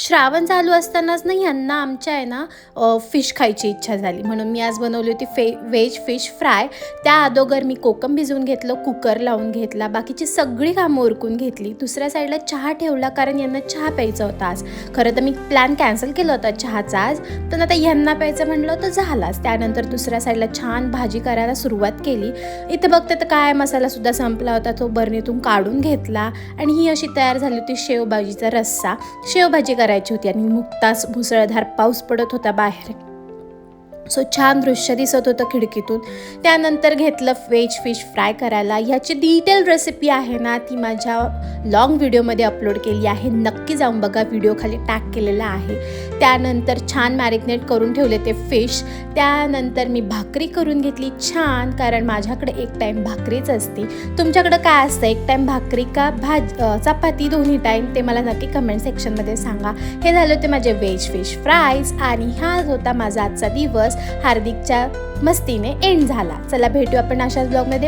श्रावण चालू असतानाच ना ह्यांना आमच्या आहे ना फिश खायची इच्छा झाली, म्हणून मी आज बनवली होती व्हेज फिश फ्राय. त्या अगोदर मी कोकम भिजवून घेतलं, कुकर लावून घेतला, बाकीची सगळी कामं उरकून घेतली. दुसऱ्या साईडला चहा ठेवला, कारण यांना चहा प्यायचा होता आज. खरं तर मी प्लॅन कॅन्सल केला होता चहाचा आज, पण आता ह्यांना प्यायचं म्हणलं तर झालाच. त्यानंतर दुसऱ्या साईडला छान भाजी करायला सुरुवात केली. इथे बघते तर काय मसालासुद्धा संपला होता, तो बरणीतून काढून घेतला आणि ही अशी तयार झाली होती शेवभाजीचा रस्सा. शेवभाजी करायची होती आणि नुकताच मुसळधार पाऊस पडत होता बाहेर, सो छान दृश्य दिसत होतं खिडकीतून. त्यानंतर घेतलं व्हेज फिश फ्राय करायला. ह्याची डिटेल रेसिपी आहे ना ती माझ्या लॉंग व्हिडिओमध्ये अपलोड केली आहे, नक्की जाऊन बघा, व्हिडिओ खाली टॅग केलेला आहे. त्यानंतर छान मॅरिनेट करून ठेवले ते फिश. त्यानंतर मी भाकरी करून घेतली छान, कारण माझ्याकडे एक टाईम भाकरीच असते. तुमच्याकडं काय असतं, एक टाईम भाकरी का चपाती, दोन्ही टाईम, ते मला नक्की कमेंट सेक्शनमध्ये सांगा. हे झाले होते माझे व्हेज फिश फ्रायज आणि हा होता माझा आजचा दिवस. हार्दिकच्या मस्तीने एंड झाला. चला भेटू आपण अशाच ब्लॉगमध्ये.